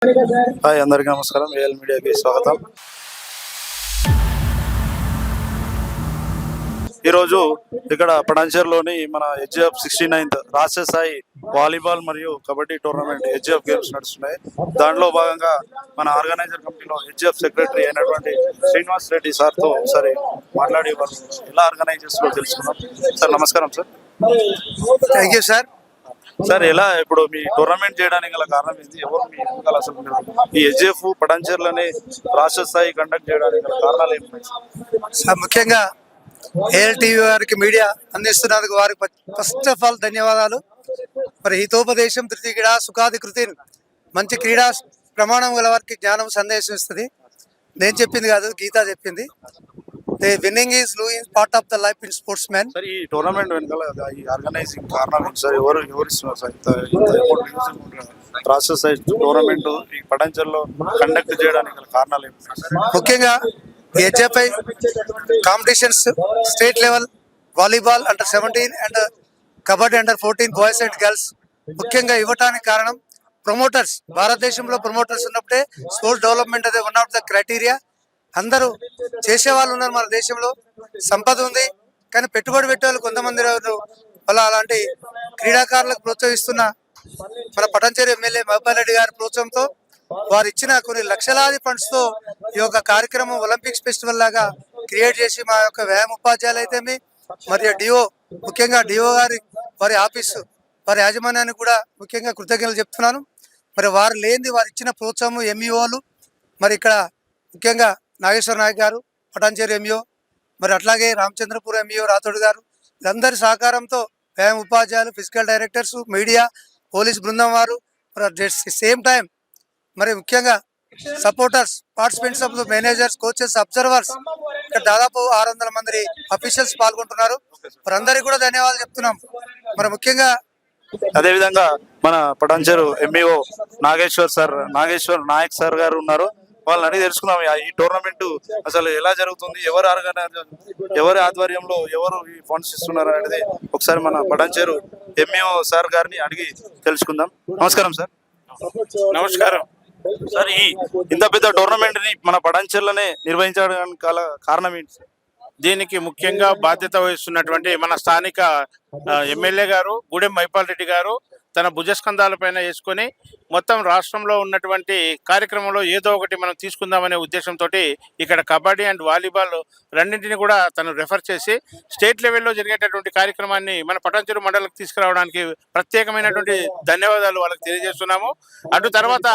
Hi, అందరికీ నమస్కారం. AL మీడియాకి స్వాగతం. ఈరోజు ఇక్కడ పటాన్చేరులోని మన హెచ్ఎఫ్ 69th రాష్ట్ర స్థాయి వాలీబాల్ మరియు కబడ్డీ టోర్నమెంట్ హెచ్ఎఫ్ గేమ్స్ నడుస్తున్నాయి. దాంట్లో భాగంగా మన ఆర్గనైజర్ కమిటీలో హెచ్ఎఫ్ సెక్రటరీ అయినటువంటి శ్రీనివాస్ రెడ్డి సార్తో ఒకసారి మాట్లాడి వాళ్ళు ఎలా ఆర్గనైజ్ చేస్తారో తెలుసుకున్నాం. సార్ నమస్కారం. Sir thank you sir. Sir, ఎలా ఇప్పుడు మీ టోర్నమెంట్ చేయడానికి గల కారణం ఏంటి? ఎవరు మీ వెనకాల అసలు ఈ హెచ్ఎఫ్ పటాన్చేరులోని రాష్ట్ర స్థాయి కండక్ట్ చేయడానికి గల కారణాలు ఏమి? సార్, ముఖ్యంగా ఏఎల్ టీవీ వారికి మీడియా అందిస్తున్నందుకు వారికి ఫస్ట్ ఆఫ్ ఆల్ ధన్యవాదాలు. మరి హితోపదేశం ధృతి క్రీడా సుఖాది కృతి, మంచి క్రీడా ప్రమాణం గల వారికి జ్ఞానం సందేశం ఇస్తుంది. నేను చెప్పింది కాదు, గీతా చెప్పింది. The winning is losing part of the life in sports man. Sir, ఈ టోర్నమెంట్ వెనకాల ఈ ఆర్గనైజింగ్ కారణం ఏంటి సార్? ఎవరు ఇస్తున్నారు సార్ రాష్ట్ర స్థాయి టోర్నమెంట్ ఈ పటాన్చేరులో కండక్ట్ చేయడానికి గల కారణాలు ఏంటి? ముఖ్యంగా హెచ్ఎఫ్ఐ competitions state level volleyball under 17 and kabaddi under 14 boys and girls ముఖ్యంగా ఇవ్వటానికి కారణం ప్రమోటర్స్. భారతదేశంలో ప్రమోటర్స్ ఉన్నప్పుడే స్పోర్ట్స్ డెవలప్మెంట్ అదే వన్ ఆఫ్ ద క్రైటీరియా. అందరూ చేసే వాళ్ళు ఉన్నారు, మన దేశంలో సంపద ఉంది, కానీ పెట్టుబడి పెట్టే వాళ్ళు కొంతమంది వాళ్ళ అలాంటి క్రీడాకారులకు ప్రోత్సహిస్తున్న మన పటాన్చేరు ఎమ్మెల్యే మహబూబ్ రెడ్డి గారి ప్రోత్సాహంతో వారు ఇచ్చిన కొన్ని లక్షలాది ఫండ్స్ తో ఈ యొక్క కార్యక్రమం ఒలింపిక్స్ ఫెస్టివల్ లాగా క్రియేట్ చేసి మా యొక్క వ్యాయామ ఉపాధ్యాయులు అయితే మరియు డిఓ, ముఖ్యంగా డిఓ గారి వారి ఆఫీసు వారి యాజమాన్యానికి కూడా ముఖ్యంగా కృతజ్ఞతలు చెప్తున్నాను. మరి వారు లేనిది వారు ఇచ్చిన ప్రోత్సాహం ఎంఈఓలు, మరి ఇక్కడ ముఖ్యంగా నాగేశ్వర నాయక్ గారు పటాన్చేరు ఎంఈఓ, మరి అట్లాగే రామచంద్రపూర్ ఎంఈఓ రాథోడ్ గారు, వీరందరి సహకారంతో వ్యాయామ ఉపాధ్యాయులు, ఫిజికల్ డైరెక్టర్స్, మీడియా, పోలీస్ బృందం వారు, సేమ్ టైం మరి ముఖ్యంగా supporters, participants of the managers, coaches, observers, ఇక్కడ దాదాపు 600 మంది అఫీషియల్స్ పాల్గొంటున్నారు. మరి అందరికీ కూడా ధన్యవాదాలు చెప్తున్నాం. మరి ముఖ్యంగా అదేవిధంగా మన పటాన్చేరు ఎంఈఓ నాగేశ్వర్ నాయక్ సార్ గారు ఉన్నారు. వాళ్ళని అడిగి తెలుసుకున్నాం ఈ టోర్నమెంట్ అసలు ఎలా జరుగుతుంది, ఎవరి ఆధ్వర్యంలో ఎవరు ఈ ఫండ్స్ ఇస్తున్నారు అనేది ఒకసారి మన పటాన్చేరు ఎంఈఓ సార్ గారిని అడిగి తెలుసుకుందాం. నమస్కారం సార్. నమస్కారం సార్, ఇంత పెద్ద టోర్నమెంట్ ని మన పటాన్చేరులోనే నిర్వహించడానికి కారణం ఏంటి సార్? దీనికి ముఖ్యంగా బాధ్యత వహిస్తున్నటువంటి మన స్థానిక ఎమ్మెల్యే గారు గూడెం మైపాల్ రెడ్డి గారు తన భుజస్కంధాలపైన వేసుకొని మొత్తం రాష్ట్రంలో ఉన్నటువంటి కార్యక్రమంలో ఏదో ఒకటి మనం తీసుకుందామనే ఉద్దేశంతో ఇక్కడ కబడ్డీ అండ్ వాలీబాల్ రెండింటిని కూడా తను రెఫర్ చేసి స్టేట్ లెవెల్లో జరిగేటటువంటి కార్యక్రమాన్ని మన పటాన్చేరు మండలకు తీసుకురావడానికి ప్రత్యేకమైనటువంటి ధన్యవాదాలు వాళ్ళకి తెలియజేస్తున్నాము. అటు తర్వాత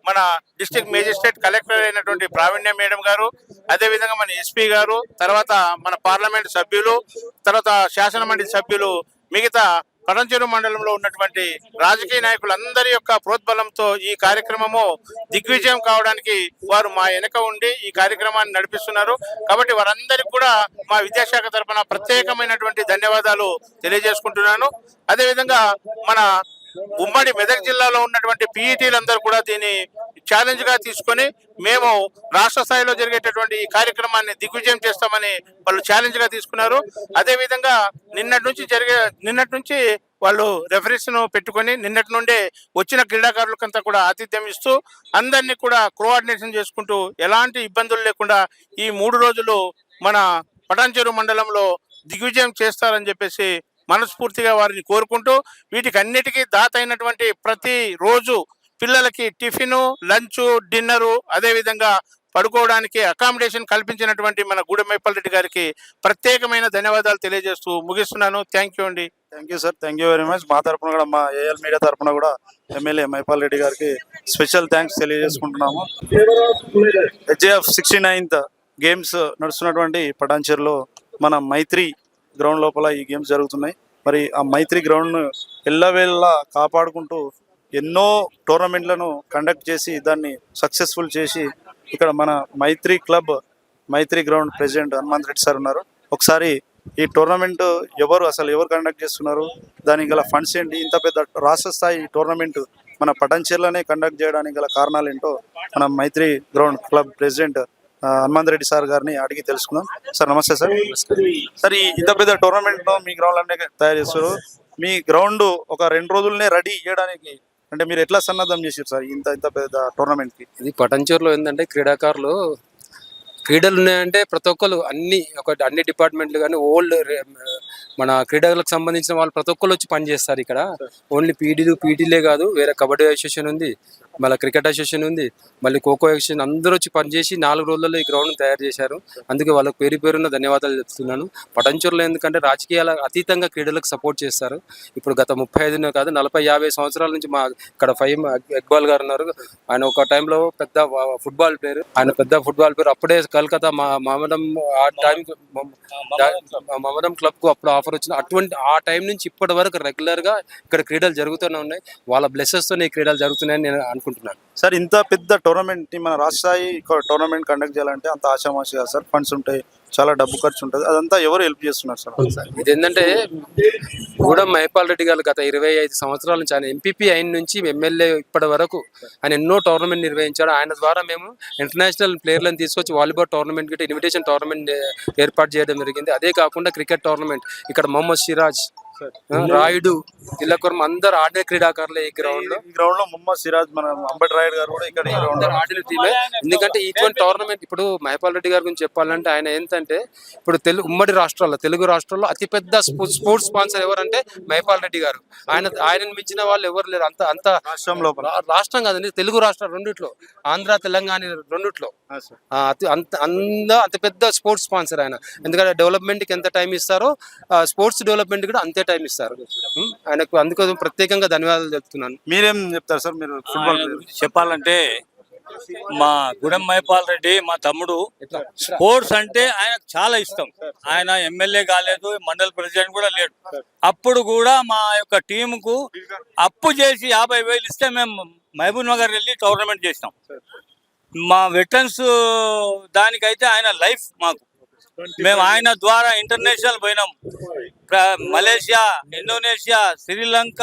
మన డిస్ట్రిక్ట్ మేజిస్ట్రేట్ కలెక్టర్ అయినటువంటి ప్రావీణ్య మేడం గారు, అదేవిధంగా మన ఎస్పీ గారు, తర్వాత మన పార్లమెంట్ సభ్యులు, తర్వాత శాసన మండలి సభ్యులు, మిగతా పటాన్చేరు మండలంలో ఉన్నటువంటి రాజకీయ నాయకులందరి యొక్క ప్రోద్బలంతో ఈ కార్యక్రమము దిగ్విజయం కావడానికి వారు మా వెనక ఉండి ఈ కార్యక్రమాన్ని నడిపిస్తున్నారు. కాబట్టి వారందరికీ కూడా మా విద్యాశాఖ తరఫున ప్రత్యేకమైనటువంటి ధన్యవాదాలు తెలియజేసుకుంటున్నాను. అదేవిధంగా మన ఉమ్మడి మెదక్ జిల్లాలో ఉన్నటువంటి పీఈటీలందరూ కూడా దీన్ని ఛాలెంజ్ గా తీసుకొని మేము రాష్ట్ర స్థాయిలో జరిగేటటువంటి ఈ కార్యక్రమాన్ని దిగ్విజయం చేస్తామని వాళ్ళు ఛాలెంజ్ గా తీసుకున్నారు. అదేవిధంగా నిన్నటి నుంచి వాళ్ళు రెఫరీస్ ను పెట్టుకొని నిన్నటి నుండే వచ్చిన క్రీడాకారులకంతా కూడా ఆతిథ్యం ఇస్తూ అందరినీ కూడా కోఆర్డినేషన్ చేసుకుంటూ ఎలాంటి ఇబ్బందులు లేకుండా ఈ 3 రోజులు మన పటాన్చేరు మండలంలో దిగ్విజయం చేస్తారని చెప్పేసి మనస్ఫూర్తిగా వారిని కోరుకుంటూ వీటికి అన్నిటికీ దాత అయినటువంటి ప్రతి రోజు పిల్లలకి టిఫిను, లంచ్, డిన్నరు, అదేవిధంగా పడుకోవడానికి అకామిడేషన్ కల్పించినటువంటి మన గూడెం మైపాల్ రెడ్డి గారికి ప్రత్యేకమైన ధన్యవాదాలు తెలియజేస్తూ ముగిస్తున్నాను. థ్యాంక్ యూ అండి. Thank you sir. Thank you very much. మా తరఫున కూడా, మా ఏఎల్ మీడియా తరఫున కూడా ఎమ్మెల్యే మైపాల్ రెడ్డి గారికి స్పెషల్ థ్యాంక్స్ తెలియజేసుకుంటున్నాము. హెచ్ఎఫ్ 69th గేమ్స్ నడుస్తున్నటువంటి పటాన్చేరులో మన మైత్రి గ్రౌండ్ లోపల ఈ గేమ్స్ జరుగుతున్నాయి. మరి ఆ మైత్రి గ్రౌండ్ను ఎల్లవేళలా కాపాడుకుంటూ ఎన్నో టోర్నమెంట్లను కండక్ట్ చేసి దాన్ని సక్సెస్ఫుల్ చేసి ఇక్కడ మన Maitri club Maitri ground president Hanumanth Reddy sir ఉన్నారు. ఒకసారి ఈ టోర్నమెంట్ ఎవరు కండక్ట్ చేస్తున్నారు, దానికి గల ఫండ్స్ ఏంటి, ఇంత పెద్ద రాష్ట్ర స్థాయి టోర్నమెంట్ మన పటాన్చేరులోనే కండక్ట్ చేయడానికి గల కారణాలు ఏంటో మన Maitri ground club president Hanumanth Reddy sir గారిని అడిగి తెలుసుకుందాం. సార్ నమస్తే సార్. సార్, ఇంత పెద్ద టోర్నమెంట్ మీ గ్రౌండ్ అనే తయారు చేస్తారు. మీ గ్రౌండ్ ఒక 2 రోజులనే రెడీ చేయడానికి అంటే మీరు ఎట్లా సన్నద్ధం చేశారు సార్ ఇంత ఇంత పెద్ద టోర్నమెంట్ కి? ఇది పటంచూరులో ఏంటంటే క్రీడాకారులు క్రీడలు ఉన్నాయంటే ప్రతి ఒక్కరు అన్ని డిపార్ట్మెంట్లు కానీ మన క్రీడలకు సంబంధించిన వాళ్ళు ప్రతి ఒక్కరు వచ్చి పనిచేస్తారు ఇక్కడ. ఓన్లీ పీటీలే కాదు, వేరే కబడ్డీ అసోసియేషన్ ఉంది, మళ్ళీ క్రికెట్ అసోసియేషన్ ఉంది, మళ్ళీ ఖోఖో అసోసియేషన్, అందరూ వచ్చి పనిచేసి 4 రోజులలో ఈ గ్రౌండ్ తయారు చేశారు. అందుకే వాళ్ళకి పేరున్న ధన్యవాదాలు చెప్తున్నాను. పటంచూరులో ఎందుకంటే రాజకీయాల అతీతంగా క్రీడలకు సపోర్ట్ చేస్తారు. ఇప్పుడు గత 35 కాదు 40-50 సంవత్సరాల నుంచి మా ఇక్కడ ఫైమ్ ఇక్బాల్ గారు ఉన్నారు. ఆయన ఒక టైంలో పెద్ద ఫుట్బాల్ ప్లేయర్. అప్పుడే కలకత్తా మమదం ఆ టైం మమదం క్లబ్ కు అప్పుడు ఆఫర్ వచ్చిన అటువంటి ఆ టైం నుంచి ఇప్పటి వరకు రెగ్యులర్ గా ఇక్కడ క్రీడలు జరుగుతూనే ఉన్నాయి. వాళ్ళ బ్లెస్సెస్ తోనే ఈ క్రీడలు జరుగుతున్నాయని నేను అనుకుంటున్నాను. సార్ ఇంత పెద్ద టోర్నమెంట్ ని మన రాష్ట్ర స్థాయి టోర్నమెంట్ కండక్ట్ చేయాలంటే అంత ఆశామాషి కాదు సార్. ఫండ్స్ ఉంటాయి, చాలా డబ్బు ఖర్చు ఉంటుంది. అదంతా ఎవరు హెల్ప్ చేస్తున్నారు సార్? ఇది ఏంటంటే గూడెం మహిపాల్ రెడ్డి గారు గత 25 సంవత్సరాల నుంచి ఆయన ఎంపీపీ అయిన నుంచి ఎమ్మెల్యే ఇప్పటి వరకు ఆయన ఎన్నో టోర్నమెంట్ నిర్వహించాడు. ఆయన ద్వారా మేము ఇంటర్నేషనల్ ప్లేయర్లను తీసుకొచ్చి వాలీబాల్ టోర్నమెంట్ గిట్ట ఇన్విటేషన్ టోర్నమెంట్ ఏర్పాటు చేయడం జరిగింది. అదే కాకుండా క్రికెట్ టోర్నమెంట్ ఇక్కడ మొహమ్మద్ సిరాజ్, రాయుడు, తిలకర్మ అందరు ఆడే క్రీడాకారులే ఈ గ్రౌండ్ లో. ఈ గ్రౌండ్ లో మొహమ్మద్ సిరాజ్, మన అంబటి రాయుడు గారు కూడా ఇక్కడ ఈ గ్రౌండ్ లో ఆడిన టీమే. ఎందుకంటే ఇటువంటి టోర్నమెంట్ ఇప్పుడు మహిపాల్ రెడ్డి గారి గురించి చెప్పాలంటే ఆయన ఏంటంటే ఇప్పుడు ఉమ్మడి తెలుగు రాష్ట్రాల్లో అతిపెద్ద స్పోర్ట్స్ స్పాన్సర్ ఎవరంటే మహిపాల్ రెడ్డి గారు. ఆయనను మించిన వాళ్ళు ఎవరు లేరు. అంత రాష్ట్రం కాదండి, తెలుగు రాష్ట్రాలు రెండిట్లో, ఆంధ్ర తెలంగాణ రెండిట్లో అంత పెద్ద స్పోర్ట్స్ స్పాన్సర్ ఆయన. ఎందుకంటే డెవలప్మెంట్ కి ఎంత టైం ఇస్తారో స్పోర్ట్స్ డెవలప్మెంట్ కూడా అంతే టైం ఇస్తారు. ఆయనకు అందుకోసం ప్రత్యేకంగా ధన్యవాదాలు చెప్తున్నాను. మీరేం చెప్తారు సార్? మీరు ఫుట్బాల్ చెప్పాలంటే మా గుడెం మహిపాల్ రెడ్డి మా తమ్ముడు. స్పోర్ట్స్ అంటే ఆయనకు చాలా ఇష్టం. ఆయన ఎమ్మెల్యే కాలేదు, మండల ప్రెసిడెంట్ కూడా లేడు. అప్పుడు కూడా మా యొక్క టీముకు అప్పు చేసి 50,000 ఇస్తే మేము మహబూబ్ నగర్ వెళ్ళి టోర్నమెంట్ చేసినాం. మా వెటరన్స్ దానికైతే ఆయన లైఫ్ మాకు. మేము ఆయన ద్వారా ఇంటర్నేషనల్ పోయినాం. మలేషియా, ఇండోనేషియా, శ్రీలంక,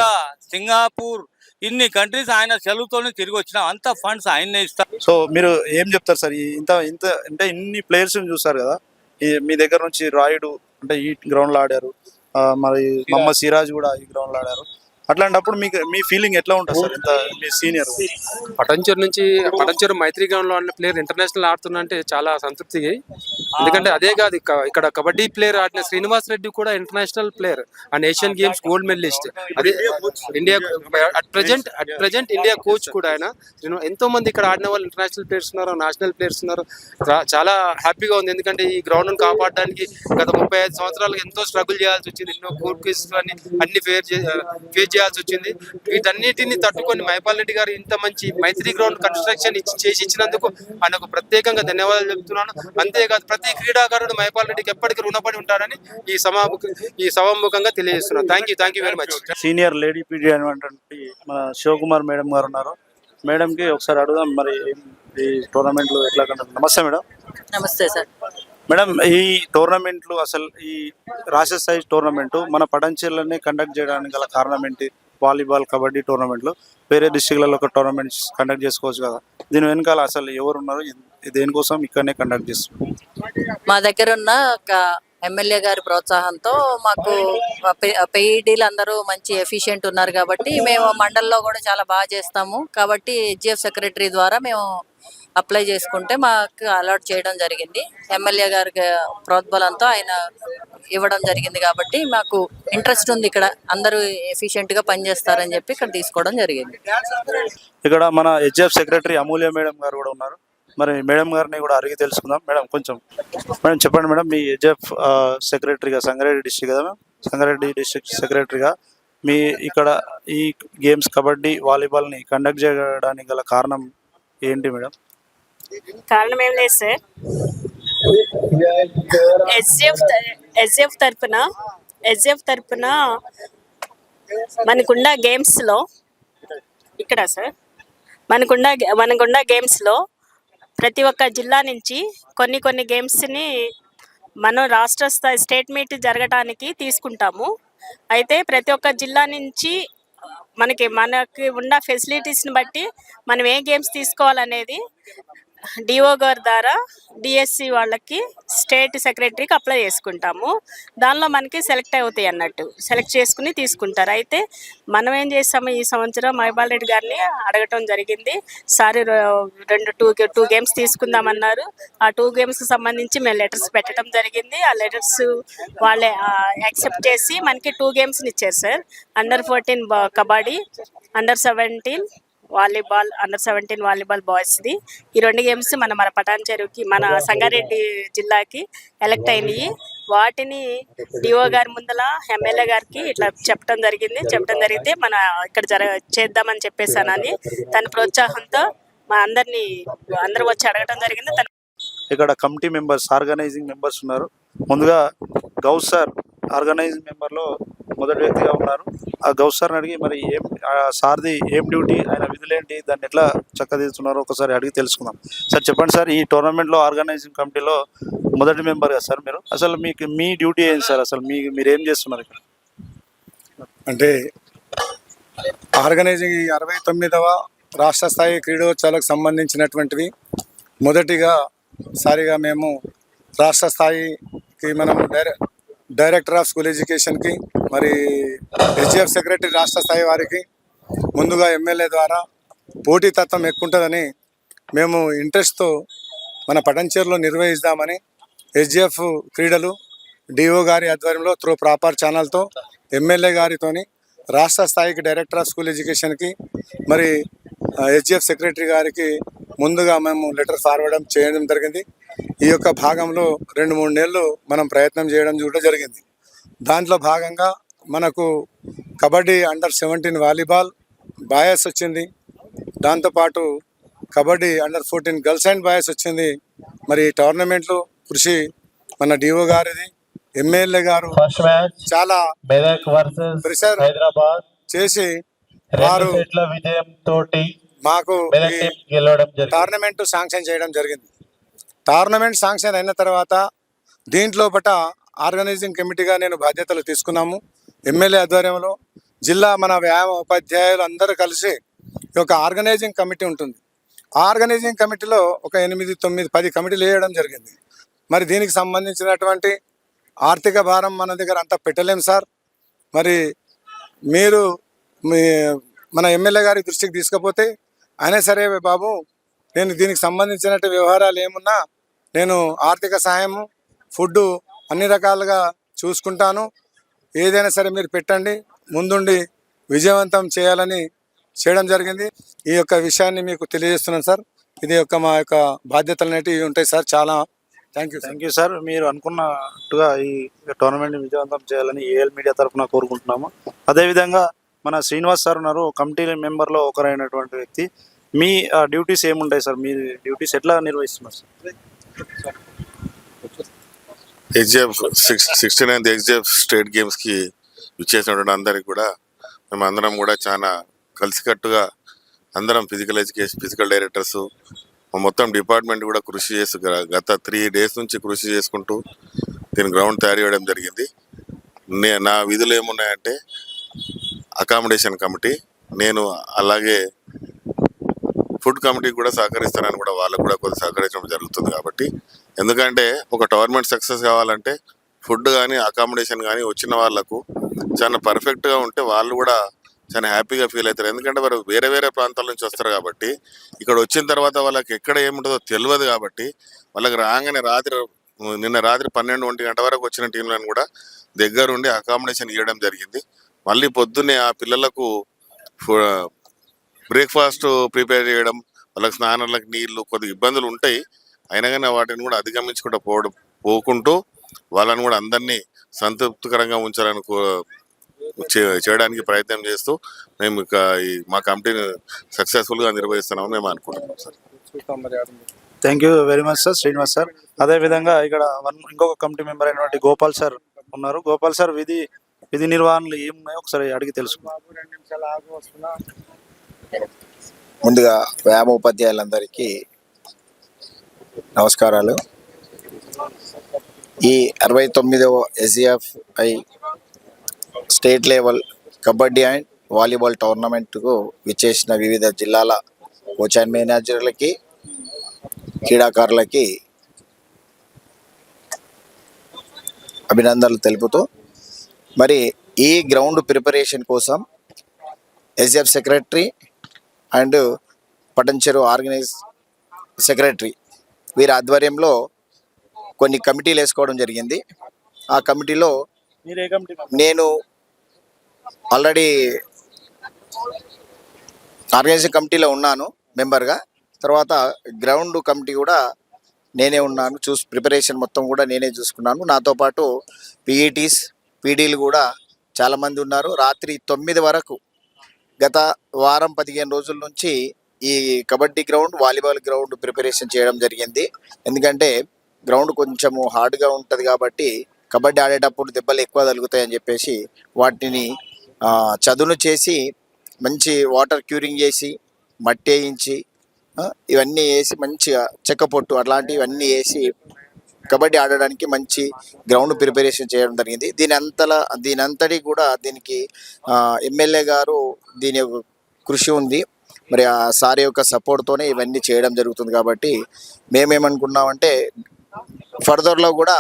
సింగపూర్, ఇన్ని కంట్రీస్ ఆయన సెలవుతోనే తిరిగి వచ్చినాం. అంత ఫండ్స్ ఆయన్నే ఇస్తారు. సో మీరు ఏం చెప్తారు సార్? ఇంత ఇంత అంటే ఇన్ని ప్లేయర్స్ చూస్తారు కదా, మీ దగ్గర నుంచి రాయుడు అంటే ఈ గ్రౌండ్ లో ఆడారు, మరి మహమ్మద్ సిరాజ్ కూడా ఈ గ్రౌండ్ లో ఆడారు. అట్లాంటప్పుడు మీ ఫీలింగ్ ఎట్లా ఉంటుంది సార్? ఇంత మీ సీనియర్ పటంచూరు మైత్రి గ్రౌండ్ లో ఆడిన ప్లేయర్ ఇంటర్నేషనల్ ఆడుతున్నా అంటే చాలా సంతృప్తి. ఎందుకంటే అదే కాదు, ఇక్కడ కబడ్డీ ప్లేయర్ ఆడిన శ్రీనివాస్ రెడ్డి కూడా international player and Asian games gold medallist. అదే India at present India coach కూడా ఆయన. ఎంతో మంది ఇక్కడ ఆడిన వాళ్ళు ఇంటర్నేషనల్ ప్లేయర్స్ ఉన్నారు, నేషనల్ ప్లేయర్స్ ఉన్నారు. చాలా హ్యాపీగా ఉంది. ఎందుకంటే ఈ గ్రౌండ్ ను కాపాడడానికి గత 35 సంవత్సరాలు ఎంతో స్ట్రగుల్ చేయాల్సి వచ్చింది. ఎన్నో కోర్టు కేసులు అన్ని ఫేస్ చేయాల్సి వచ్చింది. వీటన్నిటిని తట్టుకొని మహిపాల్ రెడ్డి గారు ఇంత మంచి మైత్రి గ్రౌండ్ కన్స్ట్రక్షన్ చేసి ఇచ్చినందుకు ఆయనకు ప్రత్యేకంగా ధన్యవాదాలు చెప్తున్నాను. అంతేకాదు ప్రతి క్రీడాకారుడు మహిపాల్ రెడ్డికి ఎప్పటికీ రుణపడి ఉంటారని ఈ సభాముఖంగా తెలియజేస్తున్నాను. Thank you very much. Senior lady PD అనేటువంటి మన శివకుమార్ మేడం గారు ఉన్నారు. మేడం కి ఒకసారి అడుగుదాం, మరి ఈ టోర్నమెంట్లు ఎట్లా కండక్ట్. నమస్తే మేడం. నమస్తే సార్. మేడం, ఈ టోర్నమెంట్లు అసలు ఈ రాష్ట్ర స్థాయి టోర్నమెంట్ మన పటంచెర్లోనే కండక్ట్ చేయడానికి గల కారణం ఏంటి? వాలీబాల్, కబడ్డీ టోర్నమెంట్లు వేరే డిస్ట్రిక్ట్లలో ఒక టోర్నమెంట్స్ కండక్ట్ చేసుకోవచ్చు కదా, దీని వెనకాల అసలు ఎవరు ఉన్నారు, దేనికోసం ఇక్కడనే కండక్ట్ చేస్తున్నారు? మా దగ్గర ఉన్న ఎమ్మెల్యే గారి ప్రోత్సాహంతో మాకు పీఈటీలు అందరూ మంచి ఎఫిషియెంట్ ఉన్నారు కాబట్టి మేము మండల్లో కూడా చాలా బాగా చేస్తాము. కాబట్టి హెచ్జిఎఫ్ సెక్రటరీ ద్వారా మేము అప్లై చేసుకుంటే మాకు అలాట్ చేయడం జరిగింది. ఎమ్మెల్యే గారికి ప్రోద్బలంతో ఆయన ఇవ్వడం జరిగింది కాబట్టి మాకు ఇంట్రెస్ట్ ఉంది. ఇక్కడ అందరూ ఎఫిషియెంట్ గా పనిచేస్తారని చెప్పి ఇక్కడ తీసుకోవడం జరిగింది. ఇక్కడ మన హెచ్జిఎఫ్ సెక్రటరీ అమూల్య మేడం గారు కూడా ఉన్నారు. మరి మేడం గారిని కూడా అడిగి తెలుసుకుందాం. మేడం చెప్పండి మేడం, మీ హెచ్జిఎఫ్ సెక్రటరీగా సంగారెడ్డి డిస్ట్రిక్ట్ కదా, సంగారెడ్డి డిస్ట్రిక్ట్ సెక్రటరీగా మీ ఇక్కడ ఈ గేమ్స్ కబడ్డీ, వాలీబాల్ని కండక్ట్ చేయడానికి గల కారణం ఏంటి మేడం? కారణం ఏం లేదు సార్, ఎస్జిఎఫ్ తరపున మనకుండ గేమ్స్లో ఇక్కడ సార్ మనకుండ గేమ్స్లో ప్రతి ఒక్క జిల్లా నుంచి కొన్ని గేమ్స్ని మనం రాష్ట్ర స్థాయి స్టేట్ మీట్ జరగడానికి తీసుకుంటాము. అయితే ప్రతి ఒక్క జిల్లా నుంచి మనకి ఉన్న ఫెసిలిటీస్ని బట్టి మనం ఏ గేమ్స్ తీసుకోవాలనేది డిఓ గారి ద్వారా డిఎస్సి వాళ్ళకి స్టేట్ సెక్రటరీకి అప్లై చేసుకుంటాము. దానిలో మనకి సెలెక్ట్ అవుతాయి అన్నట్టు, సెలెక్ట్ చేసుకుని తీసుకుంటారు. అయితే మనం ఏం చేస్తాము, ఈ సంవత్సరం మైపాల్ రెడ్డి గారిని అడగటం జరిగింది. సార్ టూ గేమ్స్ తీసుకుందామన్నారు. ఆ 2 గేమ్స్కి సంబంధించి మేము లెటర్స్ పెట్టడం జరిగింది. ఆ లెటర్స్ వాళ్ళే యాక్సెప్ట్ చేసి మనకి 2 గేమ్స్ని ఇచ్చారు సార్. అండర్-14 kabaddi, అండర్-17 volleyball, అండర్-17 volleyball బాయ్స్ది. ఈ 2 గేమ్స్ మన పటాన్చెరువుకి, మన సంగారెడ్డి జిల్లాకి ఎలక్ట్ అయినాయి. వాటిని డిఓ గారి ముందల ఎమ్మెల్యే గారికి ఇట్లా చెప్పడం జరిగితే మన ఇక్కడ చేద్దామని చెప్పేసానని తన ప్రోత్సాహంతో మా అందరూ వచ్చి అడగటం జరిగింది. ఇక్కడ కమిటీ మెంబర్స్, ఆర్గనైజింగ్ మెంబర్స్ ఉన్నారు. ముందుగా గౌస్ సార్ ఆర్గనైజింగ్ మెంబర్లో మొదటి వ్యక్తిగా ఉన్నారు. ఆ గౌస్ సార్ని అడిగి మరి సార్ది ఏం డ్యూటీ, ఆయన విధులేంటి, దాన్ని ఎట్లా చక్కదిస్తున్నారో ఒకసారి అడిగి తెలుసుకుందాం. సార్ చెప్పండి సార్, ఈ టోర్నమెంట్లో ఆర్గనైజింగ్ కమిటీలో మొదటి మెంబర్ కదా సార్ మీరు, అసలు మీ డ్యూటీ ఏంటి సార్, అసలు మీరు ఏం చేస్తున్నారు ఇక్కడ? అంటే ఆర్గనైజింగ్ 69వ రాష్ట్ర స్థాయి క్రీడోత్సవాలకు సంబంధించినటువంటివి. మొదటిగా సారిగా మేము రాష్ట్ర స్థాయికి మనము డైరెక్టర్ ఆఫ్ స్కూల్ ఎడ్యుకేషన్కి, మరి హెచ్ఎఫ్ సెక్రటరీ రాష్ట్ర స్థాయి వారికి ముందుగా ఎమ్మెల్యే ద్వారా పోటీతత్వం ఎక్కువ ఉంటుందని మేము ఇంట్రెస్ట్తో మన పటంచేరులో నిర్వహిస్తామని హెచ్ఎఫ్ క్రీడలు డిఓ గారి ఆధ్వర్యంలో త్రూ ప్రాపర్ ఛానల్తో ఎమ్మెల్యే గారితోని రాష్ట్ర స్థాయికి డైరెక్టర్ ఆఫ్ స్కూల్ ఎడ్యుకేషన్కి, మరి హెచ్ఎఫ్ సెక్రటరీ గారికి ముందుగా మేము లెటర్ ఫార్వర్డ్ చేయడం జరిగింది. ఈ యొక్క భాగంలో 2-3 నెలలు మనం ప్రయత్నం చేయడం కూడా జరిగింది. దాంట్లో భాగంగా మనకు కబడ్డీ అండర్-17 వాలీబాల్ బాయ్స్ వచ్చింది. దాంతోపాటు కబడ్డీ అండర్-14 గర్ల్స్ అండ్ బాయ్స్ వచ్చింది. మరి టోర్నమెంట్లు కృషి మన డిఓ గారిది, ఎమ్మెల్యే గారు చాలా ప్రెషర్ చేసి వారు మాకు టోర్నమెంట్ శాంక్షన్ చేయడం జరిగింది. టోర్నమెంట్ శాంక్షన్ అయిన తర్వాత దీంట్లోపట ఆర్గనైజింగ్ కమిటీగా నేను బాధ్యతలు తీసుకున్నాము. ఎమ్మెల్యే ఆధ్వర్యంలో జిల్లా మన వ్యాయామ ఉపాధ్యాయులు అందరూ కలిసి ఈ యొక్క ఆర్గనైజింగ్ కమిటీ ఉంటుంది. ఆర్గనైజింగ్ కమిటీలో ఒక 8, 9, 10 కమిటీలు వేయడం జరిగింది. మరి దీనికి సంబంధించినటువంటి ఆర్థిక భారం మన దగ్గర అంతా పెట్టలేం సార్. మరి మీరు మన ఎమ్మెల్యే గారి దృష్టికి తీసుకపోతే అయినా సరే బాబు, నేను దీనికి సంబంధించినట్టు వ్యవహారాలు ఏమున్నా నేను ఆర్థిక సహాయము, ఫుడ్ అన్ని రకాలుగా చూసుకుంటాను, ఏదైనా సరే మీరు పెట్టండి, ముందుండి విజయవంతం చేయాలని చేయడం జరిగింది. ఈ యొక్క విషయాన్ని మీకు తెలియజేస్తున్నాను సార్. ఇది మా యొక్క బాధ్యతలు అనేటివి ఉంటాయి సార్. చాలా థ్యాంక్ యూ సార్. మీరు అనుకున్నట్టుగా ఈ టోర్నమెంట్ని విజయవంతం చేయాలని ఏఎల్ మీడియా తరఫున కోరుకుంటున్నాము. అదేవిధంగా మన శ్రీనివాస్ సార్ ఉన్నారు, కమిటీ మెంబర్లో ఒకరైనటువంటి వ్యక్తి. మీ డ్యూటీస్ ఏముంటాయి సార్, మీ డ్యూటీస్ ఎట్లా నిర్వహిస్తున్నారు sir? HF 69th HF state గేమ్స్కి ఇచ్చేసినటువంటి అందరికి కూడా మేము అందరం కూడా చాలా కలిసికట్టుగా అందరం ఫిజికల్ డైరెక్టర్స్ మొత్తం డిపార్ట్మెంట్ కూడా కృషి చేస్తూ గత 3 days నుంచి కృషి చేసుకుంటూ దీని గ్రౌండ్ తయారు చేయడం జరిగింది. నా విధులు ఏమున్నాయంటే అకామిడేషన్ కమిటీ, నేను అలాగే ఫుడ్ కమిటీ కూడా సహకరిస్తానని కూడా వాళ్ళకు కూడా కొద్దిగా సహకరించడం జరుగుతుంది. కాబట్టి ఎందుకంటే ఒక టోర్నమెంట్ సక్సెస్ కావాలంటే ఫుడ్ కానీ అకామిడేషన్ కానీ వచ్చిన వాళ్ళకు చాలా పర్ఫెక్ట్గా ఉంటే వాళ్ళు కూడా చాలా హ్యాపీగా ఫీల్ అవుతారు. ఎందుకంటే వారు వేరే వేరే ప్రాంతాల నుంచి వస్తారు కాబట్టి ఇక్కడ వచ్చిన తర్వాత వాళ్ళకి ఎక్కడ ఏముంటుందో తెలియదు. కాబట్టి వాళ్ళకి రాగానే నిన్న రాత్రి 12-1 గంట వరకు వచ్చిన టీంలను కూడా దగ్గరుండి అకామిడేషన్ ఇవ్వడం జరిగింది. మళ్ళీ పొద్దున్నే ఆ పిల్లలకు బ్రేక్ఫాస్ట్ ప్రిపేర్ చేయడం, వాళ్ళకి స్నానాలకు నీళ్లు కొద్దిగా ఇబ్బందులు ఉంటాయి. అయినా కానీ వాటిని కూడా అధిగమించుకుంటూ పోకుంటూ వాళ్ళని కూడా అందరినీ సంతృప్తికరంగా ఉంచాలని చేయడానికి ప్రయత్నం చేస్తూ మేము మా కమిటీని సక్సెస్ఫుల్గా నిర్వహిస్తున్నామని మేము అనుకుంటున్నాం sir. Thank you very much sir, Srinivas sir. అదేవిధంగా ఇక్కడ ఇంకొక కమిటీ మెంబర్ అయినటువంటి గోపాల్ సార్ ఉన్నారు. గోపాల్ సార్, విధి నిర్వహణలు ఏమున్నాయో ఒకసారి అడిగి తెలుసుకున్నాం. ముందుగా వ్యాయామ ఉపాధ్యాయులందరికీ నమస్కారాలు. ఈ 69వ SEFI state level kabaddi and volleyball టోర్నమెంట్కు విచ్చేసిన వివిధ జిల్లాల కోచ్ అండ్ మేనేజర్లకి, క్రీడాకారులకి అభినందనలు తెలుపుతూ మరి ఈ గ్రౌండ్ ప్రిపరేషన్ కోసం SF secretary and Patancheru organise secretary వీరి ఆధ్వర్యంలో కొన్ని కమిటీలు వేసుకోవడం జరిగింది. ఆ కమిటీలో మీరు ఏ కమిటీ నేను ఆల్రెడీ ఆర్గనైజింగ్ కమిటీలో ఉన్నాను మెంబర్గా. తర్వాత గ్రౌండ్ కమిటీ కూడా నేనే ఉన్నాను, ప్రిపరేషన్ మొత్తం కూడా నేనే చూసుకున్నాను. నాతో పాటు పీఈటీస్ పీడీలు కూడా చాలామంది ఉన్నారు. రాత్రి 9 వరకు గత వారం 15 రోజుల నుంచి ఈ kabaddi ground, volleyball ground preparation చేయడం జరిగింది. ఎందుకంటే గ్రౌండ్ కొంచెము హార్డ్గా ఉంటుంది కాబట్టి కబడ్డీ ఆడేటప్పుడు దెబ్బలు ఎక్కువ తగులుతాయని చెప్పేసి వాటిని చదును చేసి మంచి వాటర్ క్యూరింగ్ చేసి మట్టి వేయించి ఇవన్నీ వేసి మంచిగా చెక్కపొట్టు అట్లాంటివన్నీ వేసి కబడ్డీ ఆడడానికి మంచి గ్రౌండ్ ప్రిపరేషన్ చేయడం జరిగింది. దీనంతటి కూడా దీనికి ఎమ్మెల్యే గారు దీని కృషి ఉంది. మరి ఆ సార్ యొక్క సపోర్ట్తోనే ఇవన్నీ చేయడం జరుగుతుంది. కాబట్టి మేమేమనుకున్నామంటే ఫర్దర్లో కూడా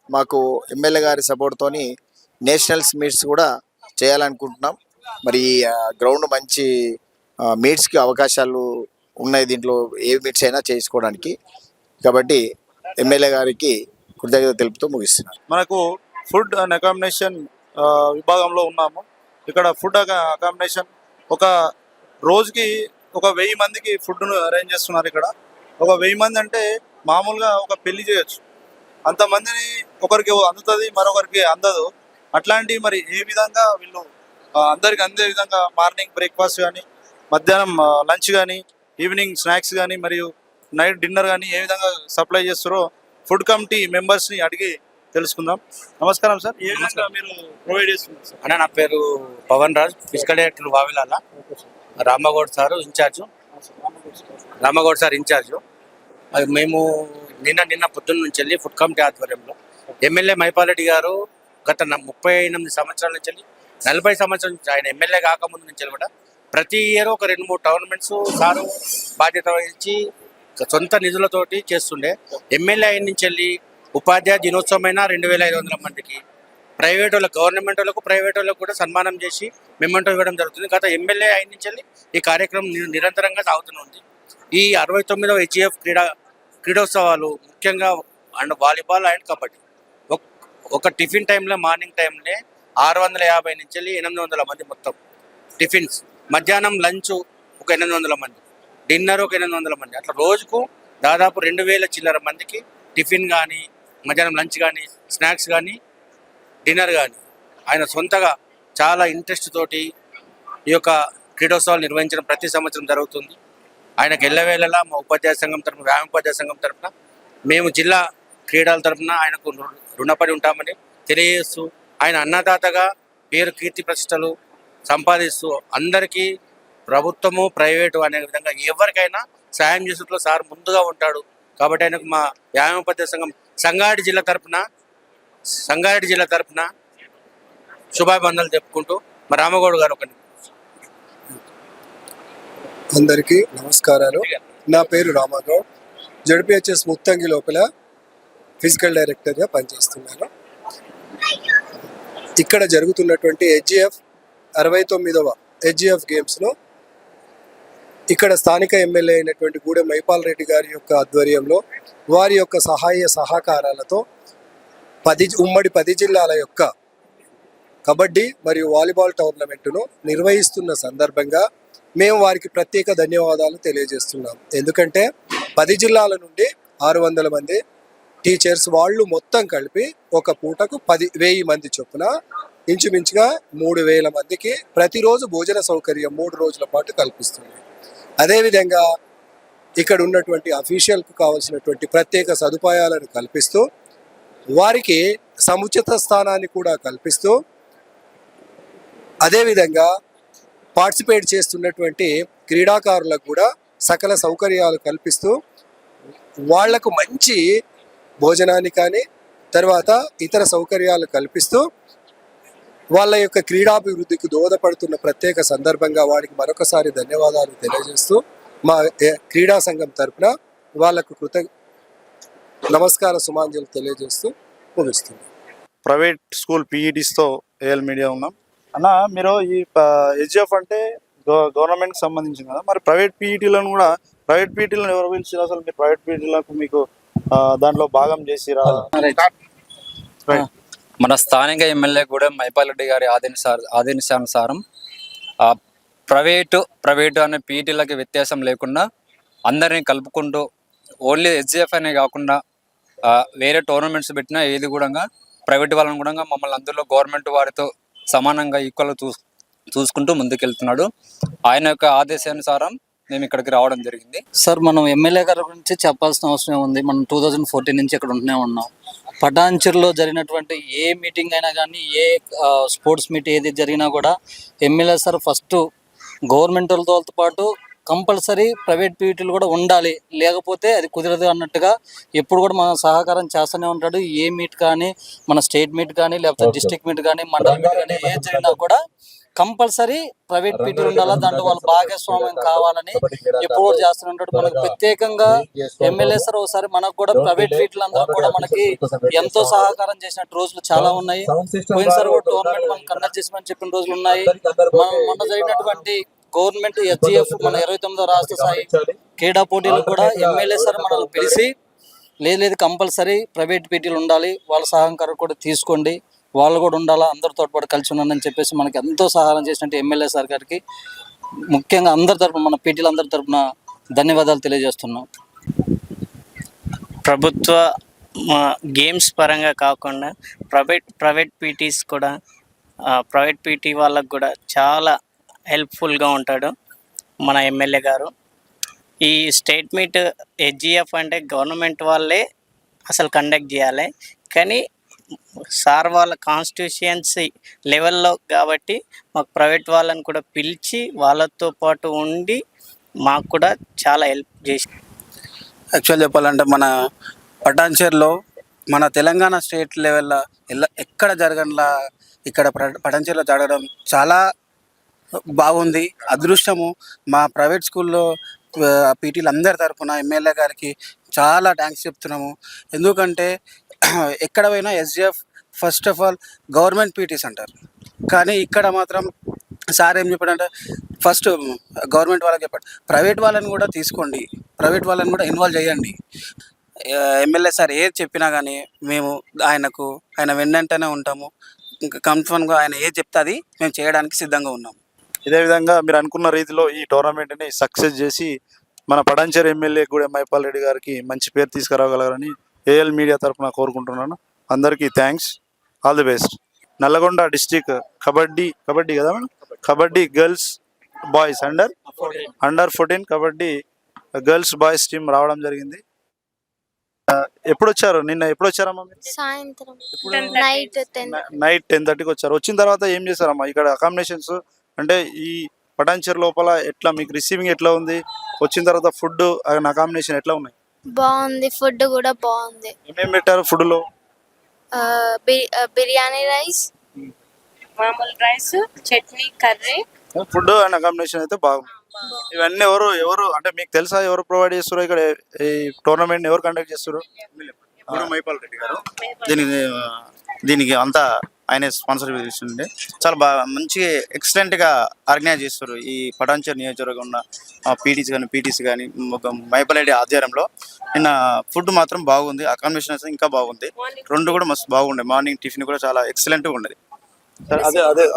మాకు ఎమ్మెల్యే గారి సపోర్ట్తోని నేషనల్స్ మీట్స్ కూడా చేయాలనుకుంటున్నాం. మరి గ్రౌండ్ మంచి మీట్స్కి అవకాశాలు ఉన్నాయి, దీంట్లో ఏ మీట్స్ అయినా చేసుకోవడానికి. కాబట్టి ఎమ్మెల్యే గారికి కృతజ్ఞత తెలుపుతూ ముగిస్తున్నాను. మనకు ఫుడ్ అండ్ అకామిడేషన్ విభాగంలో ఉన్నాము. ఇక్కడ ఫుడ్ అకామిడేషన్ ఒక రోజుకి 1000 మందికి ఫుడ్ను అరేంజ్ చేస్తున్నారు. ఇక్కడ 1000 మంది అంటే మామూలుగా ఒక పెళ్లి చేయొచ్చు, అంతమందిని ఒకరికి అందుతుంది, మరొకరికి అందదు. అట్లాంటివి మరి ఏ విధంగా వీళ్ళు అందరికి అందే విధంగా మార్నింగ్ బ్రేక్ఫాస్ట్ కానీ, మధ్యాహ్నం లంచ్ కానీ, ఈవినింగ్ స్నాక్స్ కానీ, మరియు నైట్ డిన్నర్ కానీ ఏ విధంగా సప్లై చేస్తారో ఫుడ్ కమిటీ మెంబర్స్ని అడిగి తెలుసుకుందాం. నమస్కారం సార్, ఏ విధంగా మీరు ప్రొవైడ్ చేస్తున్నారు సార్? అన్న, నా పేరు Pavan Raj, physical director Vavilala. Ramagoud sir incharge. అది మేము నిన్న పొద్దున్న నుంచి వెళ్ళి ఫుడ్ కమిటీ ఆధ్వర్యంలో ఎమ్మెల్యే మైపాల్ రెడ్డి గారు గత 38 సంవత్సరాల నుంచి వెళ్ళి 40 సంవత్సరాల నుంచి ఆయన ఎమ్మెల్యే కాకముందు నుంచి కూడా ప్రతి ఇయర్ ఒక 2-3 టోర్నమెంట్స్ సారు బాధ్యత వహించి సొంత నిధులతోటి చేస్తుండే. ఎమ్మెల్యే అయిన నుంచి వెళ్ళి ఉపాధ్యాయ దినోత్సవం అయినా 2500 మందికి, ప్రైవేట్ వాళ్ళకు, గవర్నమెంట్ వాళ్ళకు, ప్రైవేట్ వాళ్ళకు కూడా సన్మానం చేసి మెమెంటో ఇవ్వడం జరుగుతుంది. గత ఎమ్మెల్యే అయిన నుంచి వెళ్ళి ఈ కార్యక్రమం నిరంతరంగా సాగుతుంది. ఈ 69వ హెచ్ఈఎఫ్ క్రీడోత్సవాలు ముఖ్యంగా అండ్ వాలీబాల్ అండ్ కబడ్డీ ఒక టిఫిన్ టైంలో, మార్నింగ్ టైంలో 650 నుంచి వెళ్ళి 800 మంది మొత్తం టిఫిన్స్, మధ్యాహ్నం లంచ్ ఒక 800 మంది, డిన్నర్ ఒక 800 మంది, అట్లా రోజుకు దాదాపు 2000 చిల్లర మందికి టిఫిన్ కానీ, మధ్యాహ్నం లంచ్ కానీ, స్నాక్స్ కానీ, డిన్నర్ కానీ ఆయన సొంతగా చాలా ఇంట్రెస్ట్ తోటి ఈ యొక్క క్రీడోత్సవాలు నిర్వహించడం ప్రతి సంవత్సరం జరుగుతుంది. ఆయనకు ఎల్లవేళలా మా ఉపాధ్యాయ సంఘం తరఫున, వ్యాయామ ఉపాధ్యాయ సంఘం తరఫున, మేము జిల్లా క్రీడల తరఫున ఆయనకు రుణపడి ఉంటామని తెలియజేస్తూ, ఆయన అన్నదాతగా పేరు, కీర్తి ప్రతిష్టలు సంపాదిస్తూ అందరికీ ప్రభుత్వము, ప్రైవేటు అనే విధంగా ఎవరికైనా సాయం చేసేట్లో సార్ ముందుగా ఉంటాడు. కాబట్టి ఆయనకు మా వ్యాయామ ఉపాధ్యాయ సంఘం సంగారెడ్డి జిల్లా తరఫున శుభాభివందనలు చెప్పుకుంటూ మా రామగౌడ్ గారు ఒక అందరికీ నమస్కారాలు. నా పేరు రామగౌడ్, జడ్పిహెచ్ఎస్ ముత్తంగి లోపల ఫిజికల్ డైరెక్టర్గా పనిచేస్తున్నాను. ఇక్కడ జరుగుతున్నటువంటి హెచ్జిఎఫ్ 69వ హెచ్జిఎఫ్ గేమ్స్లో ఇక్కడ స్థానిక ఎమ్మెల్యే అయినటువంటి గూడెం మైపాల్ రెడ్డి గారి యొక్క ఆధ్వర్యంలో వారి యొక్క సహాయ సహకారాలతో ఉమ్మడి 10 జిల్లాల యొక్క కబడ్డీ మరియు వాలీబాల్ టోర్నమెంటును నిర్వహిస్తున్న సందర్భంగా మేము వారికి ప్రత్యేక ధన్యవాదాలు తెలియజేస్తున్నాం. ఎందుకంటే 10 జిల్లాల నుండి 600 మంది టీచర్స్ వాళ్ళు మొత్తం కలిపి ఒక పూటకు 1000 మంది చొప్పున ఇంచుమించుగా 3000 మందికి ప్రతిరోజు భోజన సౌకర్యం 3 రోజుల పాటు కల్పిస్తుంది. అదేవిధంగా ఇక్కడ ఉన్నటువంటి అఫీషియల్కు కావాల్సినటువంటి ప్రత్యేక సదుపాయాలను కల్పిస్తూ, వారికి సముచిత స్థానాన్ని కూడా కల్పిస్తూ, అదేవిధంగా పార్టిసిపేట్ చేస్తున్నటువంటి క్రీడాకారులకు కూడా సకల సౌకర్యాలు కల్పిస్తూ, వాళ్లకు మంచి భోజనాన్ని కానీ తర్వాత ఇతర సౌకర్యాలు కల్పిస్తూ వాళ్ళ యొక్క క్రీడాభివృద్ధికి దోహదపడుతున్న ప్రత్యేక సందర్భంగా వారికి మరొకసారి ధన్యవాదాలు తెలియజేస్తూ మా క్రీడా సంఘం తరఫున వాళ్ళకు నమస్కార సుమాంజలు తెలియజేస్తూ ముగిస్తుంది. ప్రైవేట్ స్కూల్ పీఈటీస్తో ఏఎల్ మీడియా ఉన్నాం. అన్న మీరు ఈ హెచ్జిఎఫ్ అంటే గవర్నమెంట్కి సంబంధించింది కదా, మరి ప్రైవేట్ పీఈటీలను కూడా ప్రైవేట్ పీఈటీలను ఎవరు పిలిచారు అసలు? మీరు ప్రైవేట్ పీఈటీలకు మీకు దాంట్లో భాగం చేసిరా? మన స్థానిక ఎమ్మెల్యే కూడా మైపాల్ రెడ్డి గారి ఆదేశానుసారం ప్రైవేటు అనే పీఈటీలకి వ్యత్యాసం లేకుండా అందరినీ కలుపుకుంటూ ఓన్లీ హెచ్జిఎఫ్ అనే కాకుండా వేరే టోర్నమెంట్స్ పెట్టినా ఏది కూడా ప్రైవేట్ వాళ్ళని కూడా మమ్మల్ని అందులో గవర్నమెంట్ వారితో సమానంగా ఈక్వల్గా చూసుకుంటూ ముందుకెళ్తున్నాడు. ఆయన యొక్క ఆదేశానుసారం మేము ఇక్కడికి రావడం జరిగింది. సార్, మనం ఎమ్మెల్యే గారి గురించి చెప్పాల్సిన అవసరం ఉంది. మనం 2014 నుంచి ఇక్కడ ఉంటూనే ఉన్నాం. పటాన్చెరులో జరిగినటువంటి ఏ మీటింగ్ అయినా కానీ, ఏ స్పోర్ట్స్ మీట్ ఏది జరిగినా కూడా ఎమ్మెల్యే సార్ ఫస్ట్ గవర్నమెంట్ వాళ్ళతో పాటు కంపల్సరీ ప్రైవేట్ పీఈటీలు కూడా ఉండాలి, లేకపోతే అది కుదరదు అన్నట్టుగా ఎప్పుడు కూడా మన సహకారం చేస్తూనే ఉంటాడు. ఏ మీట్ కానీ, మన స్టేట్ మీట్ కానీ, లేకపోతే డిస్ట్రిక్ట్ మీట్ కానీ, మండల్ మీట్ కానీ ఏ జరిగినా కూడా కంపల్సరీ ప్రైవేట్ పీటీలు ఉండాలా, దాంట్లో వాళ్ళు భాగస్వామ్యం కావాలని ఎప్పుడు కూడా చేస్తూనే ఉంటాడు. మనకు ప్రత్యేకంగా ఎమ్మెల్యే సార్ ఒకసారి మనకు కూడా ప్రైవేట్ పీటీలు అందరూ కూడా మనకి ఎంతో సహకారం చేసినట్టు రోజులు చాలా ఉన్నాయి. పోయినసారి కూడా టోర్నమెంట్ మనం కండక్ట్ చేసామని చెప్పిన రోజులు ఉన్నాయి. మనం మొన్న జరిగినటువంటి గవర్నమెంట్ హెచ్జిఎఫ్ మన 29వ రాష్ట్ర స్థాయి క్రీడా పోటీలు కూడా ఎమ్మెల్యే సార్ మనల్ని పిలిచి లేదు కంపల్సరీ ప్రైవేట్ పీటీలు ఉండాలి, వాళ్ళ సహకారం కూడా తీసుకోండి, వాళ్ళు కూడా ఉండాలా, అందరితో పాటు కలిసి ఉన్నానని చెప్పేసి మనకి ఎంతో సహాయం చేసినట్టు ఎమ్మెల్యే సార్ గారికి ముఖ్యంగా అందరి తరపున, మన పీటీలు అందరి తరపున ధన్యవాదాలు తెలియజేస్తున్నాం. ప్రభుత్వ గేమ్స్ పరంగా కాకుండా ప్రైవేట్ పీటీస్ కూడా, ప్రైవేట్ పీటీ వాళ్ళకు కూడా చాలా హెల్ప్ఫుల్గా ఉంటాడు మన ఎమ్మెల్యే గారు. ఈ స్టేట్ మీట్ హెచ్జిఎఫ్ అంటే గవర్నమెంట్ వాళ్ళే అసలు కండక్ట్ చేయాలి, కానీ సార్ వాళ్ళ కాన్స్టిట్యూషియన్సీ లెవెల్లో కాబట్టి మాకు ప్రైవేట్ వాళ్ళని కూడా పిలిచి వాళ్ళతో పాటు ఉండి మాకు కూడా చాలా హెల్ప్ చేసి. యాక్చువల్ చెప్పాలంటే మన పటాన్చెరులో మన తెలంగాణ స్టేట్ లెవెల్లో ఎక్కడ జరగనిలా ఇక్కడ పటాన్చెరులో జరగడం చాలా బాగుంది. అదృష్టము. మా ప్రైవేట్ స్కూల్లో పీటీలు అందరి తరఫున ఎమ్మెల్యే గారికి చాలా థ్యాంక్స్ చెప్తున్నాము. ఎందుకంటే ఎక్కడ పోయినా SGF first of all government PTs అంటారు, కానీ ఇక్కడ మాత్రం సార్ ఏం చెప్పాడంటే ఫస్ట్ గవర్నమెంట్ వాళ్ళకి చెప్పాడు, ప్రైవేట్ వాళ్ళని కూడా తీసుకోండి, ప్రైవేట్ వాళ్ళని కూడా ఇన్వాల్వ్ చేయండి. ఎమ్మెల్యే సార్ ఏది చెప్పినా కానీ మేము ఆయన వెన్నంటనే ఉంటాము. ఇంకా కన్ఫర్మ్గా ఆయన ఏది చెప్తే అది మేము చేయడానికి సిద్ధంగా ఉన్నాము. ఇదే విధంగా మీరు అనుకున్న రీతిలో ఈ టోర్నమెంట్ని సక్సెస్ చేసి మన పటాన్చెరు ఎమ్మెల్యే కూడా మైపాల్ రెడ్డి గారికి మంచి పేరు తీసుకురాగలరని ఏఎల్ మీడియా తరఫున కోరుకుంటున్నాను. అందరికీ thanks, all the best. Nalgonda district kabaddi కదా madam, kabaddi girls boys under 14 kabaddi girls boys team రావడం జరిగింది. ఎప్పుడు వచ్చారు? నిన్న ఎప్పుడు వచ్చారమ్మా? సాయంత్రం నైట్ 10:30కి వచ్చారు. వచ్చిన తర్వాత ఏం చేశారమ్మా? ఇక్కడ అకామిడేషన్స్ అంటే ఈ పటాన్చెరు లోపల ఎట్లా మీకు రిసీవింగ్ ఎట్లా ఉంది? వచ్చిన తర్వాత ఫుడ్ అండ్ అకామిడేషన్ ఎట్లా ఉన్నాయి? బాగుంది, ఫుడ్ కూడా బాగుంది. ఏమేమి పెట్టారు ఫుడ్ లో? బిర్యానీ రైస్, మామూలు rice, chutney, curry. Food and accommodation అయితే బాగుంది. ఇవన్నీ ఎవరు అంటే మీకు తెలుసా ఎవరు ప్రొవైడ్ చేస్తారు? ఇక్కడ ఈ టోర్నమెంట్ ఎవరు కండక్ట్ చేస్తారు? మైపాల్ రెడ్డి గారు. దీనికి అంతా ఆయన స్పాన్సర్ చేస్తుండే చాలా బాగా మంచి ఎక్సలెంట్గా ఆర్గనైజ్ చేస్తారు. ఈ పటాన్చెరు నియోజకవర్గం ఉన్న పీటీస్ కానీ మైపాల్ రెడ్డి ఆధ్వర్యంలో నిన్న ఫుడ్ మాత్రం బాగుంది, అకామిడేషన్ ఇంకా బాగుంది, రెండు కూడా మస్తు బాగుండే. మార్నింగ్ టిఫిన్ కూడా చాలా ఎక్సలెంట్గా ఉండేది.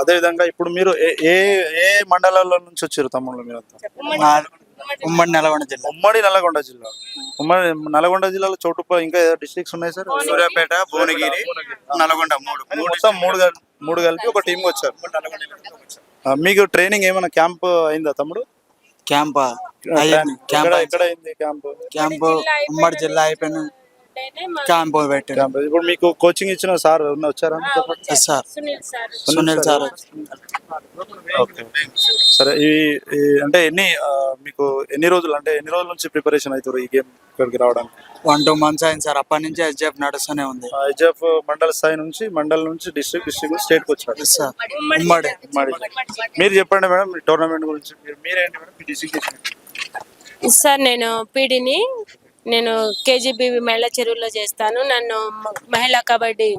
అదే విధంగా ఇప్పుడు మీరు ఏ ఏ మండలాల నుంచి వచ్చారు తమ్ముళ్ళు? మీరు ఉమ్మడి నల్గొండ జిల్లా. ఉమ్మడి నల్గొండ జిల్లాలో చోటుప ఇంకా ఏదో డిస్ట్రిక్ట్స్ ఉన్నాయి సార్? సూర్యాపేట, భువనగిరి, నల్గొండ, మూడు కలిపి ఒక టీంకి వచ్చారు. మీకు ట్రైనింగ్ ఏమైనా క్యాంప్ అయిందా తమ్ముడు? క్యాంప్ ఎక్కడ అయింది క్యాంప్? ఉమ్మడి జిల్లా అయిపోయిన క్యాంప్ పెట్టారు. ఇప్పుడు మీకు కోచింగ్ ఇచ్చిన సార్ వచ్చారా? సునీల్ సార్. ఓకే, సరే. అంటే మీకు ఎన్ని రోజుల నుంచి ప్రిపరేషన్ అవుతారు ఈ గేమ్ ఇక్కడికి రావడానికి? 1-2 months అయింది సార్. అప్పటి నుంచి హెచ్జిఎఫ్ నడుస్తూనే ఉంది. హెచ్జిఎఫ్ మండల స్థాయి నుంచి డిస్ట్రిక్ట్ స్టేట్కి వచ్చారు సార్. ఉమ్మడి. మీరు చెప్పండి మేడం టోర్నమెంట్ గురించి. మీరేంటి మేడం? సార్, నేను పీడీని నేను కేజీబీవి మేళ చెరువులో చేస్తాను. నన్ను మహిళా కబడ్డీ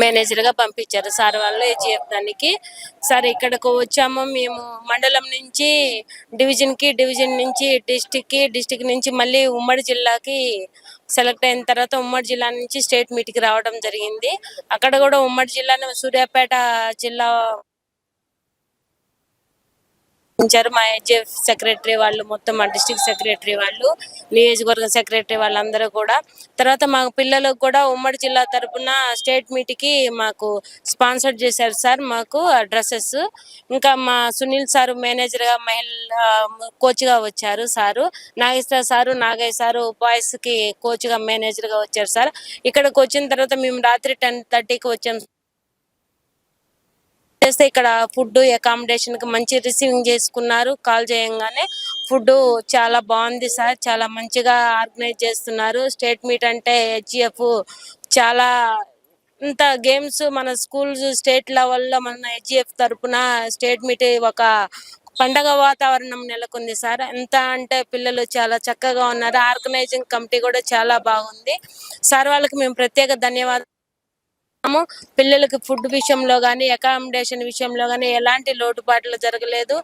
మేనేజర్గా పంపించారు సార్ వాళ్ళు ఏజీఎఫ్ దానికి. సార్ ఇక్కడకు వచ్చాము మేము మండలం నుంచి డివిజన్కి, డివిజన్ నుంచి డిస్టిక్ నుంచి మళ్ళీ ఉమ్మడి జిల్లాకి సెలెక్ట్ అయిన తర్వాత ఉమ్మడి జిల్లా నుంచి స్టేట్ మీట్కి రావడం జరిగింది. అక్కడ కూడా ఉమ్మడి జిల్లాను సూర్యాపేట జిల్లా మా హెచ్ఎఫ్ సెక్రటరీ వాళ్ళు, మొత్తం మా డిస్ట్రిక్ట్ సెక్రటరీ వాళ్ళు, నియోజకవర్గ సెక్రటరీ వాళ్ళందరూ కూడా. తర్వాత మా పిల్లలకు కూడా ఉమ్మడి జిల్లా తరపున స్టేట్ మీట్కి మాకు స్పాన్సర్ చేశారు సార్ మాకు డ్రెస్సెస్. ఇంకా మా సునీల్ సారు మేనేజర్గా మహిళా కోచ్గా వచ్చారు sir. Nageswara sir, Nagayya sir బాయ్స్కి కోచ్గా మేనేజర్గా వచ్చారు సార్. ఇక్కడికి వచ్చిన తర్వాత మేము రాత్రి 10:30కి వచ్చాం. చేస్తే ఇక్కడ ఫుడ్ అకామిడేషన్ కి మంచి రిసీవింగ్ చేసుకున్నారు. కాల్ చేయంగానే ఫుడ్ చాలా బాగుంది సార్, చాలా మంచిగా ఆర్గనైజ్ చేస్తున్నారు. స్టేట్ మీట్ అంటే హెచ్జిఎఫ్ చాలా ఇంత గేమ్స్ మన స్కూల్స్ స్టేట్ లెవెల్లో మన హెచ్జిఎఫ్ తరపున స్టేట్ మీట్ ఒక పండగ వాతావరణం నెలకొంది సార్. ఎంత అంటే పిల్లలు చాలా చక్కగా ఉన్నారు. ఆర్గనైజింగ్ కమిటీ కూడా చాలా బాగుంది సార్. వాళ్ళకి మేము ప్రత్యేక ధన్యవాదాలు. పిల్లలకి ఫుడ్ విషయంలో కానీ, అకామిడేషన్ విషయంలో కానీ ఎలాంటి లోటుపాట్లు జరగలేదు.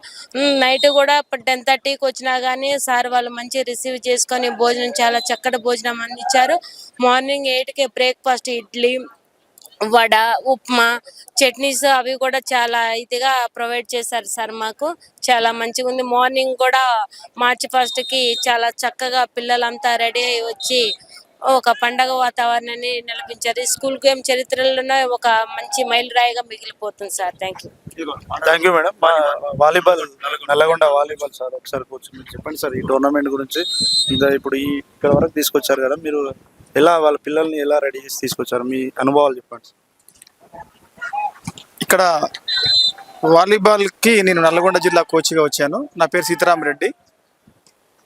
నైట్ కూడా 10:30కి వచ్చినా కానీ సార్ వాళ్ళు మంచి రిసీవ్ చేసుకొని భోజనం చాలా చక్కటి భోజనం అందించారు. మార్నింగ్ 8కి బ్రేక్ఫాస్ట్ ఇడ్లీ, వడ, ఉప్మా, చట్నీస్ అవి కూడా చాలా ఇదిగా ప్రొవైడ్ చేశారు సార్. మాకు చాలా మంచిగా ఉంది. మార్నింగ్ కూడా March 1కి చాలా చక్కగా పిల్లలంతా రెడీ అయ్యి వచ్చి ఒక పండగ వాతావరణాన్ని నిలిపించారు. స్కూల్ గేమ్ చరిత్రలోనే ఒక మంచి మైలురాయిగా మిగిలిపోతుంది sir. Thank you madam. Volleyball Nalgonda volleyball sir ఒకసారి కూర్చొని చెప్పండి సార్ ఈ టోర్నమెంట్ గురించి. ఇప్పుడు ఇక్కడ వరకు తీసుకొచ్చారు కదా, మీరు ఎలా వాళ్ళ పిల్లల్ని ఎలా రెడీ చేసి తీసుకొచ్చారు, మీ అనుభవాలు చెప్పండి. ఇక్కడ వాలీబాల్కి నేను నల్గొండ జిల్లా కోచ్గా వచ్చాను. నా పేరు సీతారామరెడ్డి.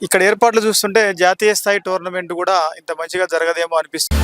ఇక్కడ ఏర్పాట్లు చూస్తుంటే జాతీయ స్థాయి టోర్నమెంట్ కూడా ఇంత మంచిగా జరగదేమో అనిపిస్తుంది.